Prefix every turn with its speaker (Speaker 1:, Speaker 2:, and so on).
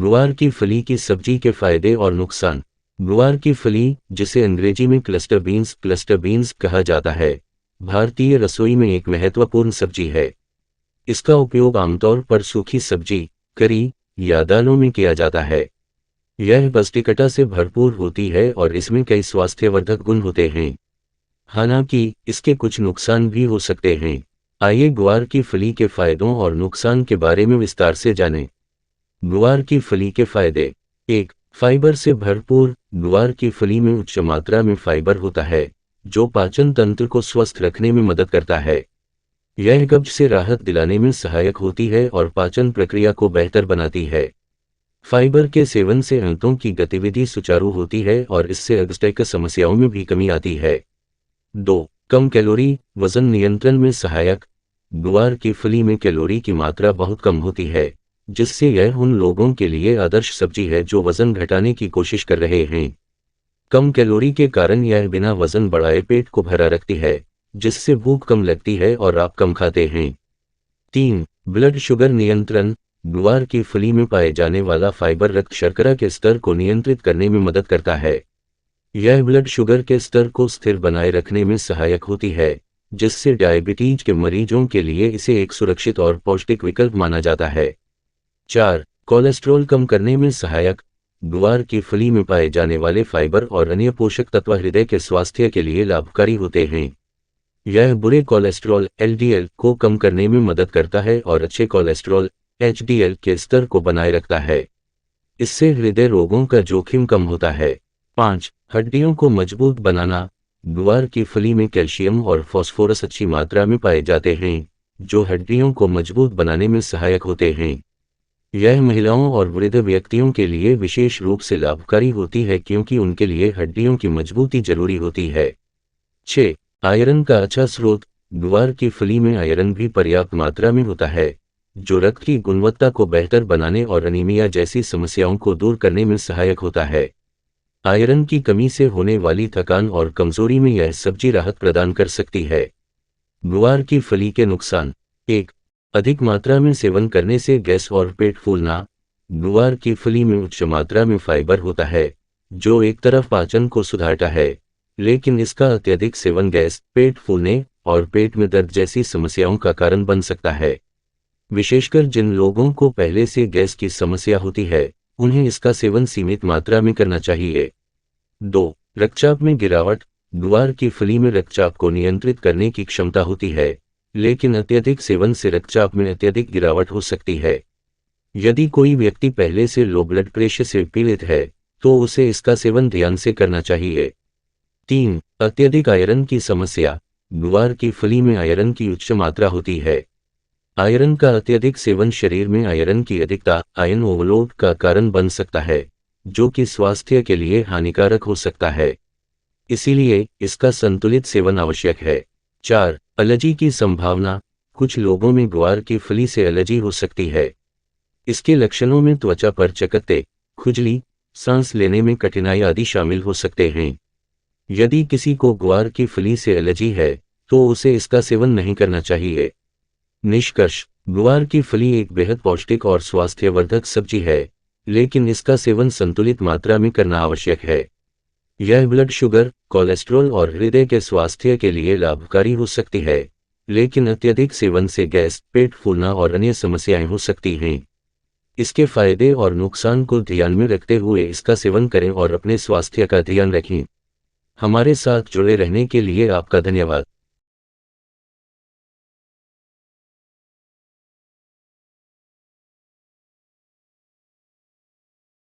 Speaker 1: गुआर की फली की सब्जी के फायदे और नुकसान। गुआर की फली, जिसे अंग्रेजी में क्लस्टर बीन्स कहा जाता है, भारतीय रसोई में एक महत्वपूर्ण सब्जी है। इसका उपयोग आमतौर पर सूखी सब्जी, करी या दालों में किया जाता है। यह पौष्टिकता से भरपूर होती है और इसमें कई स्वास्थ्यवर्धक गुण होते हैं। हालांकि इसके कुछ नुकसान भी हो सकते हैं। आइए गुआर की फली के फायदों और नुकसान के बारे में विस्तार से जानें। गुआर की फली के फायदे। 1. फाइबर से भरपूर। गुआर की फली में उच्च मात्रा में फाइबर होता है, जो पाचन तंत्र को स्वस्थ रखने में मदद करता है। यह कब्ज से राहत दिलाने में सहायक होती है और पाचन प्रक्रिया को बेहतर बनाती है। फाइबर के सेवन से आंतों की गतिविधि सुचारू होती है और इससे अस्थैक समस्याओं में भी कमी आती है। 2. कम कैलोरी। वजन नियंत्रण में सहायक। गुआर की फली में कैलोरी की मात्रा बहुत कम होती है, जिससे यह उन लोगों के लिए आदर्श सब्जी है जो वजन घटाने की कोशिश कर रहे हैं। कम कैलोरी के कारण यह बिना वजन बढ़ाए पेट को भरा रखती है, जिससे भूख कम लगती है और आप कम खाते हैं। 3. ब्लड शुगर नियंत्रण। गुआर की फली में पाए जाने वाला फाइबर रक्त शर्करा के स्तर को नियंत्रित करने में मदद करता है। यह ब्लड शुगर के स्तर को स्थिर बनाए रखने में सहायक होती है, जिससे डायबिटीज के मरीजों के लिए इसे एक सुरक्षित और पौष्टिक विकल्प माना जाता है। 4. कोलेस्ट्रॉल कम करने में सहायक। गुआर की फली में पाए जाने वाले फाइबर और अन्य पोषक तत्व हृदय के स्वास्थ्य के लिए लाभकारी होते हैं। यह बुरे कोलेस्ट्रॉल (LDL) को कम करने में मदद करता है और अच्छे कोलेस्ट्रॉल (HDL) के स्तर को बनाए रखता है। इससे हृदय रोगों का जोखिम कम होता है। 5. हड्डियों को मजबूत बनाना। गुआर की फली में कैल्शियम और फास्फोरस अच्छी मात्रा में पाए जाते हैं, जो हड्डियों को मजबूत बनाने में सहायक होते हैं। यह महिलाओं और वृद्ध व्यक्तियों के लिए विशेष रूप से लाभकारी होती है, क्योंकि उनके लिए हड्डियों की मजबूती जरूरी होती है। 6. आयरन का अच्छा स्रोत। गुआर की फली में आयरन भी पर्याप्त मात्रा में होता है, जो रक्त की गुणवत्ता को बेहतर बनाने और अनीमिया जैसी समस्याओं को दूर करने में सहायक होता है। आयरन की कमी से होने वाली थकान और कमजोरी में यह सब्जी राहत प्रदान कर सकती है। गुआर की फली के नुकसान। 1. अधिक मात्रा में सेवन करने से गैस और पेट फूलना। गुआर की फली में उच्च मात्रा में फाइबर होता है, जो एक तरफ पाचन को सुधारता है, लेकिन इसका अत्यधिक सेवन गैस, पेट फूलने और पेट में दर्द जैसी समस्याओं का कारण बन सकता है। विशेषकर जिन लोगों को पहले से गैस की समस्या होती है, उन्हें इसका सेवन सीमित मात्रा में करना चाहिए। 2. रक्तचाप में गिरावट। गुआर की फली में रक्तचाप को नियंत्रित करने की क्षमता होती है, लेकिन अत्यधिक सेवन से रक्तचाप में अत्यधिक गिरावट हो सकती है। यदि कोई व्यक्ति पहले से लो ब्लड प्रेशर से पीड़ित है, तो उसे इसका सेवन ध्यान से करना चाहिए। 3. अत्यधिक आयरन की समस्या। गुआर की फली में आयरन की उच्च मात्रा होती है। आयरन का अत्यधिक सेवन शरीर में आयरन की अधिकता, आयरन ओवरलोड का कारण बन सकता है, जो कि स्वास्थ्य के लिए हानिकारक हो सकता है। इसीलिए इसका संतुलित सेवन आवश्यक है। 4. एलर्जी की संभावना। कुछ लोगों में गुआर की फली से एलर्जी हो सकती है। इसके लक्षणों में त्वचा पर चकत्ते, खुजली, सांस लेने में कठिनाई आदि शामिल हो सकते हैं। यदि किसी को गुआर की फली से एलर्जी है, तो उसे इसका सेवन नहीं करना चाहिए। निष्कर्ष। गुआर की फली एक बेहद पौष्टिक और स्वास्थ्यवर्धक सब्जी है, लेकिन इसका सेवन संतुलित मात्रा में करना आवश्यक है। यह ब्लड शुगर, कोलेस्ट्रॉल और हृदय के स्वास्थ्य के लिए लाभकारी हो सकती है, लेकिन अत्यधिक सेवन से गैस, पेट फूलना और अन्य समस्याएं हो सकती हैं। इसके फायदे और नुकसान को ध्यान में रखते हुए इसका सेवन करें और अपने स्वास्थ्य का ध्यान रखें। हमारे साथ जुड़े रहने के लिए आपका धन्यवाद।